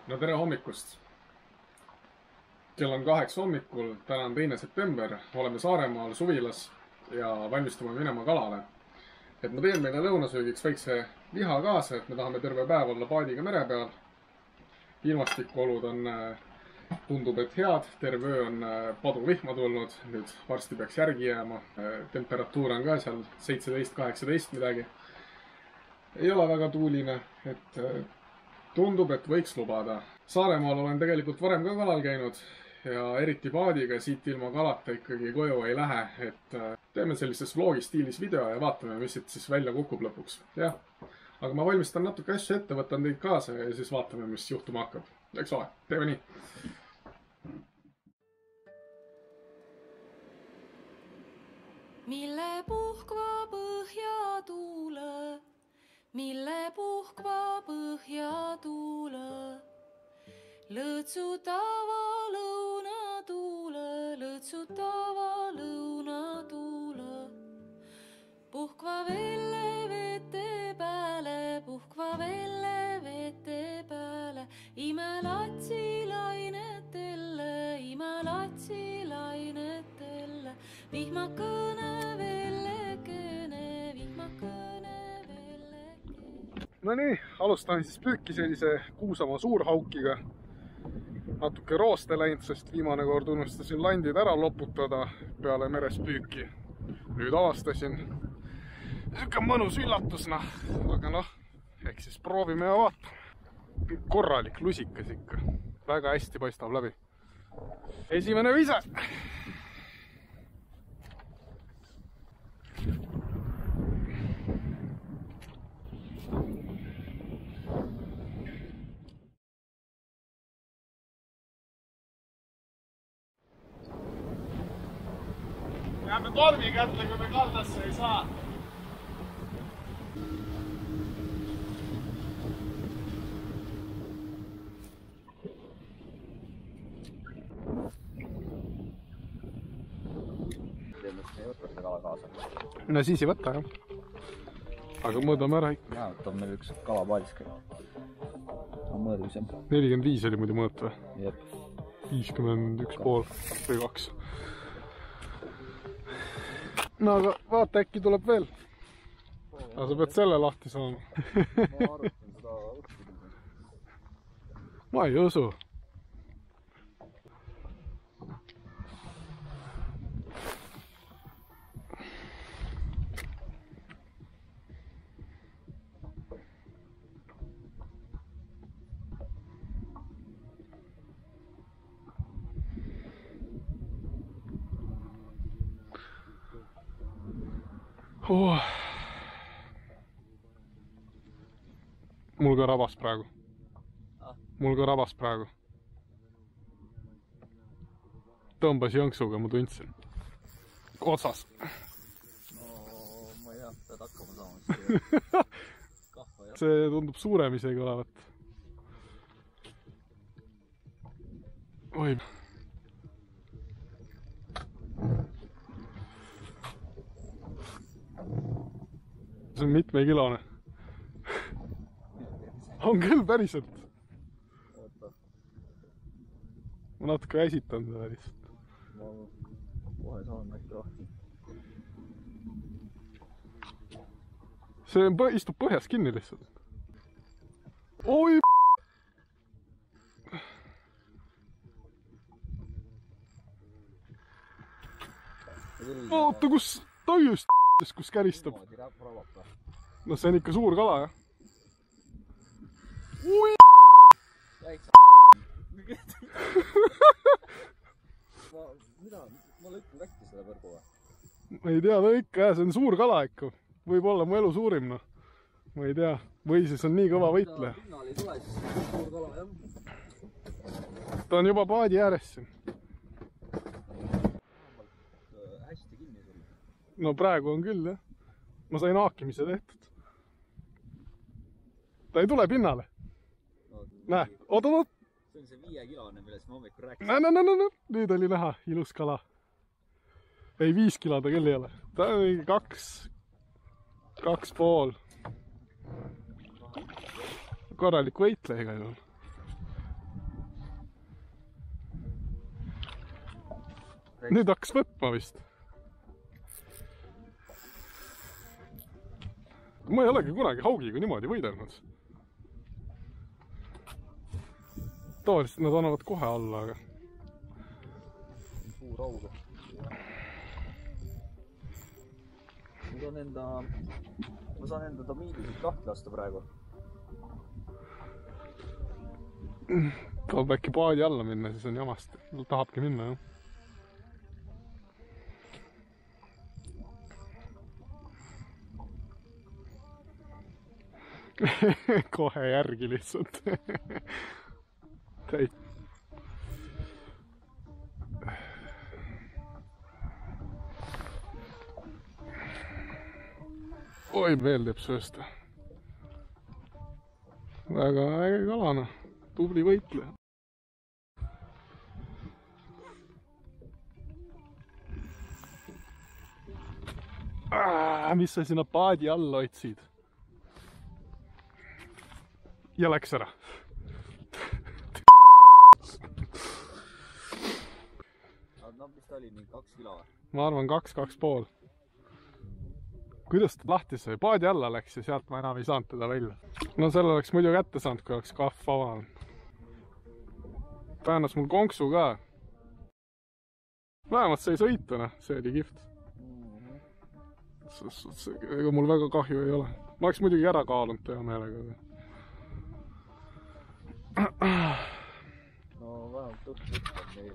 No tere hommikust! Kell on 8 hommikul, täna on 2. september, oleme Saaremaal suvilas ja valmistume minema kalale. Et ma teen meile lõunasöögiks väikse liha kaasa, et me tahame terve päev olla paadiga mere peal. Ilmastikuolud on, tundub, et head, terve öö on paduvihma tulnud, nüüd varsti peaks järgi jääma. Temperatuur on ka seal 17-18 midagi. Ei ole väga tuuline, et tundub, et võiks lubada. Saaremaal olen tegelikult varem ka kalal käinud ja eriti paadiga siit ilma kalata ikkagi koju ei lähe, et teeme sellises vlogi stiilis video ja vaatame, mis siit siis välja kukub lõpuks. Jah, aga ma valmistan natuke asju ette, võtan teid kaasa ja siis vaatame, mis juhtuma hakkab. Eks ole, teeme nii. Mille puhkva põhjatuule, mille puhkva põhjatuule, lõõtsutava lõunatuule, lõõtsutava lõunatuule. Puhkva velle vete pääle, puhkva velle vete pääle, imelatsi lainetelle, imelatsi lainetelle, vihmakõne vellekene, vihmakõne vellekene. No nii, alustame siis püüki sellise Kuusamaa suurhaukiga. Natuke rooste läinud, sest viimane kord unustasin landid ära loputada peale meres püüki. Nüüd avastasin. Niisugune mõnus üllatusna, aga noh, eks siis proovime ja vaatame. Korralik lusikas ikka. Väga hästi paistab läbi. Esimene vise! Jääme tormi kätte, kui me kaldasse ei saa. Ei võtta seda kala kaasa. No siis ei võta, jah. Aga mõõdame ära ikka. Jaa, võtab meil üks kala paadis käib. On mõõdus, jah. 45 oli muidu mõõt või? Jep. 51,5 või 2. No aga vaata, äkki tuleb veel. Aga sa pead selle lahti saama. Ma arvutan seda õppida. Ma ei usu. Mul ka rabas praegu. Mul ka rabas praegu. Tõmbas jõnksuga, ma tundsin. Otsas. No, ma ei tea, pead hakkama saama. See tundub suurem isegi olevat. Oi. See on mitmekilone. On küll päriselt. Ma natuke väsitan seda lihtsalt. Ma kohe saan äkki lahti. See istub põhjas kinni lihtsalt. Oi! Oota, kus ta just kus käristab? No see on ikka suur kala, jah. Ui! Mida? Ma lõikun kätti seda võrgu või? Ma ei tea, no ikka jah, see on suur kala ikka. Võib olla mu elu suurim, noh. Ma ei tea. Või siis on nii kõva võitleja. Pinnal ei tule, siis suur kala, jah. Ta on juba paadi ääres siin. Hästi kinni sul. No praegu on küll, jah. Ma sain haakimise tehtud. Ta ei tule pinnale. Näe, oot. See on see 5-kilone, millest ma hommikul rääkisin. Näe. Nüüd oli näha, ilus kala. Ei, 5 kilo ta küll ei ole. Ta on 2,5. Korralik võitleja igal juhul. nüüd hakkas võtma vist. Ma ei olegi kunagi haugiga niimoodi võidelnud. Tavaliselt nad annavad kohe alla, aga... Suur hauga. Ma saan enda tamiidisid kahti lasta praegu. Tahab äkki paadi alla minna, siis on jamast. Tahabki minna, jah. Kohe järgi lihtsalt. Täit. Oi, veel teeb söösta. Väga äge kalana. Tubli võitleja. Mis sa sinna paadi alla otsid? Ja läks ära. Mis ta oli, 2 kilo? Ma arvan 2,5. Kuidas ta lahti sai? Paadi alla läks ja sealt ma enam ei saanud teda välja. No selle oleks muidu kätte saanud, kui oleks kahv avanud. Päänas mul konksu ka. Vähemalt sai sõituna, see oli kihvt. Ega mul väga kahju ei ole. Ma oleks muidugi ära kaalunud hea meelega. No vähemalt õhtu meil